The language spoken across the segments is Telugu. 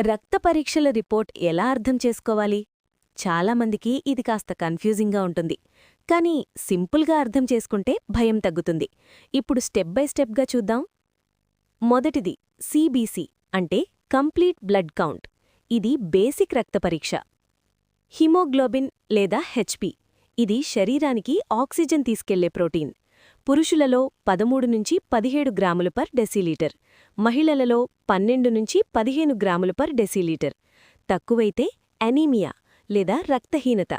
రక్త పరీక్షల రిపోర్ట్ ఎలా అర్థం చేసుకోవాలి? చాలామందికి ఇది కాస్త కన్ఫ్యూజింగ్గా ఉంటుంది. కానీ సింపుల్గా అర్థం చేసుకుంటే భయం తగ్గుతుంది. ఇప్పుడు స్టెప్ బై స్టెప్గా చూద్దాం. మొదటిది సిబిసి అంటే కంప్లీట్ బ్లడ్ కౌంట్. ఇది బేసిక్ రక్త పరీక్ష. హిమోగ్లోబిన్ లేదా హెచ్పి ఇది శరీరానికి ఆక్సిజన్ తీసుకెళ్లే ప్రోటీన్. పురుషులలో 13 నుంచి 17 గ్రాములు పర్ డెసిలీటర్, మహిళలలో 12 నుంచి 15 గ్రాములు పర్ డెసిలీటర్. తక్కువైతే అనీమియా లేదా రక్తహీనత.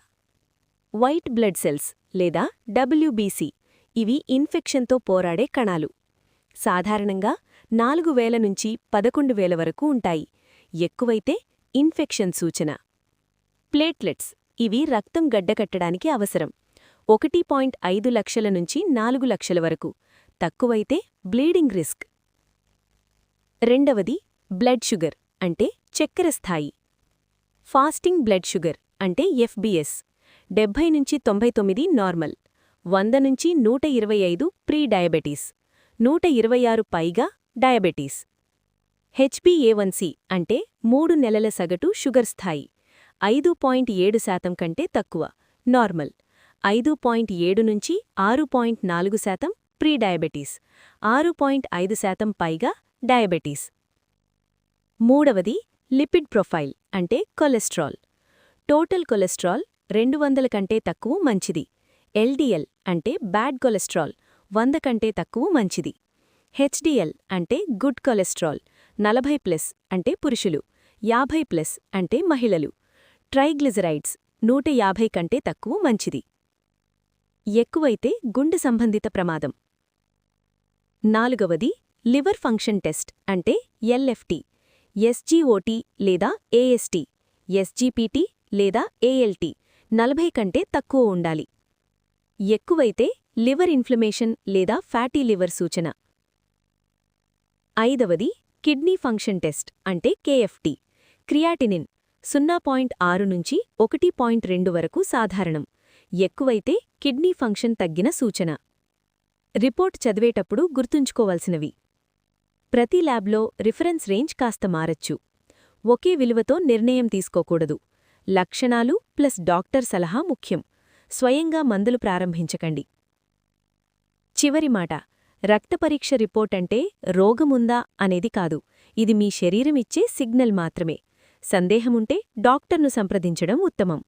వైట్ బ్లడ్ సెల్స్ లేదా డబ్ల్యూబీసీ ఇవి ఇన్ఫెక్షన్తో పోరాడే కణాలు. సాధారణంగా 4000 నుంచి 11,000 వరకు ఉంటాయి. ఎక్కువైతే ఇన్ఫెక్షన్ సూచన. ప్లేట్లెట్స్ ఇవి రక్తం గడ్డకట్టడానికి అవసరం. 1.5 లక్షల నుంచి 4 లక్షల వరకు. తక్కువైతే బ్లీడింగ్ రిస్క్. రెండవది బ్లడ్ షుగర్ అంటే చక్కెర స్థాయి. ఫాస్టింగ్ బ్లడ్ షుగర్ అంటే ఎఫ్బిఎస్ 70 నుంచి 99 నార్మల్, 100 నుంచి 125 ప్రీ డయాబెటీస్, 126 పైగా డయాబెటీస్. హెచ్బిఏ1సి అంటే 3 నెలల సగటు షుగర్ స్థాయి 5.7% కంటే తక్కువ నార్మల్, 5.7 నుంచి 6.4% ప్రీ డయాబెటీస్, 6.5% పైగా డయాబెటీస్. మూడవది లిపిడ్ ప్రొఫైల్ అంటే కొలెస్ట్రాల్. టోటల్ కొలెస్ట్రాల్ 200 కంటే తక్కువ మంచిది. ఎల్డిఎల్ అంటే బ్యాడ్ కొలెస్ట్రాల్ 100 కంటే తక్కువ మంచిది. హెచ్డిఎల్ అంటే గుడ్ కొలెస్ట్రాల్ 40+ అంటే పురుషులు, 50+ అంటే మహిళలు. ట్రైగ్లిజరైడ్స్ 150 కంటే తక్కువ మంచిది. ఎక్కువైతే గుండె సంబంధిత ప్రమాదం. నాలుగవది లివర్ ఫంక్షన్ టెస్ట్ అంటే ఎల్ఎఫ్టి, ఎస్జీఓటి లేదా ఏఎస్టి, ఎస్జీపీటీ లేదా ఏఎల్టి 40 కంటే తక్కువ ఉండాలి. ఎక్కువైతే లివర్ ఇన్ఫ్లమేషన్ లేదా ఫ్యాటీ లివర్ సూచన. ఐదవది కిడ్నీ ఫంక్షన్ టెస్ట్ అంటే కేఎఫ్టి. క్రియాటినిన్ 0.6 నుంచి 1.2 వరకు సాధారణం. ఎక్కువైతే కిడ్నీ ఫంక్షన్ తగ్గిన సూచన. రిపోర్ట్ చదివేటప్పుడు గుర్తుంచుకోవాల్సినవి: ప్రతి ల్యాబ్లో రిఫరెన్స్ రేంజ్ కాస్త మారచ్చు. ఒకే విలువతో నిర్ణయం తీసుకోకూడదు. లక్షణాలు ప్లస్ డాక్టర్ సలహా ముఖ్యం. స్వయంగా మందులు ప్రారంభించకండి. చివరి మాట: రక్త పరీక్ష రిపోర్ట్ అంటే రోగముందా అనేది కాదు. ఇది మీ శరీరమిచ్చే సిగ్నల్ మాత్రమే. సందేహముంటే డాక్టర్ను సంప్రదించడం ఉత్తమం.